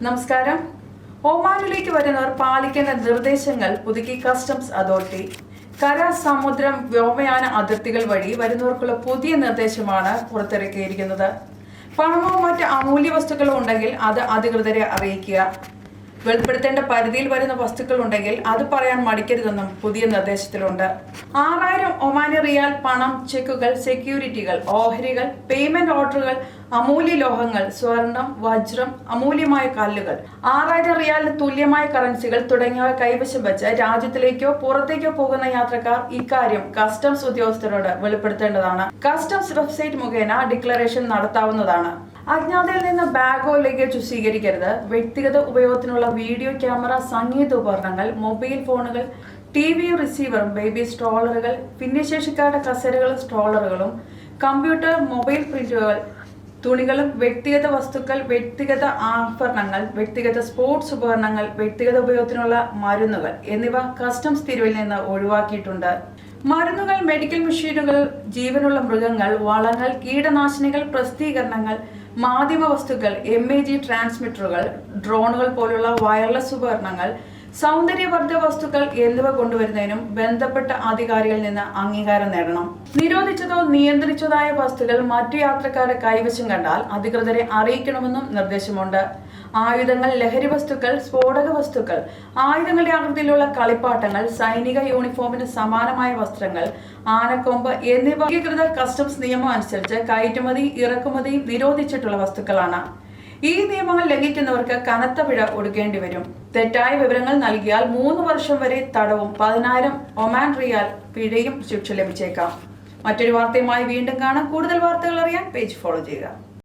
നമസ്കാരം. ഒമാനിലേക്ക് വരുന്നവർ പാലിക്കേണ്ട നിർദ്ദേശങ്ങൾ പുതുക്കി കസ്റ്റംസ് അതോറിറ്റി. കര, സമുദ്രം, വ്യോമയാന അതിർത്തികൾ വഴി വരുന്നവർക്കുള്ള പുതിയ നിർദ്ദേശമാണ് പുറത്തിറക്കിയിരിക്കുന്നത്. പണമോ മറ്റ് അമൂല്യ വസ്തുക്കളോ ഉണ്ടെങ്കിൽ അത് അധികൃതരെ അറിയിക്കുക. വെളിപ്പെടുത്തേണ്ട പരിധിയിൽ വരുന്ന വസ്തുക്കൾ ഉണ്ടെങ്കിൽ അത് പറയാൻ മടിക്കരുതെന്നും പുതിയ നിർദ്ദേശത്തിലുണ്ട്. 6000 ഒമാനി റിയാൽ പണം, ചെക്കുകൾ, സെക്യൂരിറ്റികൾ, ഓഹരികൾ, പേയ്മെന്റ് ഓർഡറുകൾ, അമൂല്യ ലോഹങ്ങൾ, സ്വർണം, വജ്രം, അമൂല്യമായ കല്ലുകൾ, 6000 റിയാലിന് തുല്യമായ കറൻസികൾ തുടങ്ങിയവ കൈവശം വെച്ച് രാജ്യത്തിലേക്കോ പുറത്തേക്കോ പോകുന്ന യാത്രക്കാർ ഇക്കാര്യം കസ്റ്റംസ് ഉദ്യോഗസ്ഥരോട് വെളിപ്പെടുത്തേണ്ടതാണ്. കസ്റ്റംസ് വെബ്സൈറ്റ് മുഖേന ഡിക്ലറേഷൻ നടത്താവുന്നതാണ്. അജ്ഞാതയിൽ നിന്ന് ബാഗോ ലഗേജോ സ്വീകരിക്കരുത്. വ്യക്തിഗത ഉപയോഗത്തിനുള്ള വീഡിയോ ക്യാമറ, സംഗീത ഉപകരണങ്ങൾ, മൊബൈൽ ഫോണുകൾ, TV റിസീവറും, ബേബി സ്ട്രോളറുകൾ, ഭിന്നശേഷിക്കാരുടെ കസേരകളും സ്ട്രോളറുകളും, കമ്പ്യൂട്ടർ, മൊബൈൽ പ്രിന്ററുകൾ, തുണികളും, വ്യക്തിഗത വസ്തുക്കൾ, വ്യക്തിഗത ആഭരണങ്ങൾ, വ്യക്തിഗത സ്പോർട്സ് ഉപകരണങ്ങൾ, വ്യക്തിഗത ഉപയോഗത്തിനുള്ള മരുന്നുകൾ എന്നിവ കസ്റ്റംസ് തീരുവയിൽ നിന്ന് ഒഴിവാക്കിയിട്ടുണ്ട്. മരുന്നുകൾ, മെഡിക്കൽ മെഷീനുകൾ, ജീവനുള്ള മൃഗങ്ങൾ, വളങ്ങൾ, കീടനാശിനികൾ, പ്രസിദ്ധീകരണങ്ങൾ, മാധ്യമ വസ്തുക്കൾ, MAG ട്രാൻസ്മിറ്ററുകൾ, ഡ്രോണുകൾ പോലുള്ള വയർലെസ് ഉപകരണങ്ങൾ, സൗന്ദര്യവർദ്ധക വസ്തുക്കൾ എന്നിവ കൊണ്ടുവരുന്നതിനും ബന്ധപ്പെട്ട അധികാരികളിൽ നിന്ന് അംഗീകാരം നേടണം. നിരോധിച്ചതോ നിയന്ത്രിച്ചതായ വസ്തുക്കൾ മറ്റു യാത്രക്കാരുടെ കൈവശം കണ്ടാൽ അധികൃതരെ അറിയിക്കണമെന്നും നിർദ്ദേശമുണ്ട്. ആയുധങ്ങൾ, ലഹരി വസ്തുക്കൾ, സ്ഫോടക വസ്തുക്കൾ, ആയുധങ്ങളുടെ ആകൃതിയിലുള്ള കളിപ്പാട്ടങ്ങൾ, സൈനിക യൂണിഫോമിന് സമാനമായ വസ്ത്രങ്ങൾ, ആനക്കൊമ്പ് എന്നിവ അംഗീകൃത കസ്റ്റംസ് നിയമം അനുസരിച്ച് കയറ്റുമതി, ഇറക്കുമതി നിരോധിച്ചിട്ടുള്ള വസ്തുക്കളാണ്. ഈ നിയമങ്ങൾ ലംഘിക്കുന്നവർക്ക് കനത്ത പിഴ ഒടുക്കേണ്ടി വരും. തെറ്റായ വിവരങ്ങൾ നൽകിയാൽ 3 വർഷം വരെ തടവും 10,000 ഒമാൻ റിയാൽ പിഴയും ശിക്ഷ ലഭിച്ചേക്കാം. മറ്റൊരു വാർത്തയുമായി വീണ്ടും കാണാം. കൂടുതൽ വാർത്തകൾ അറിയാൻ പേജ് ഫോളോ ചെയ്യുക.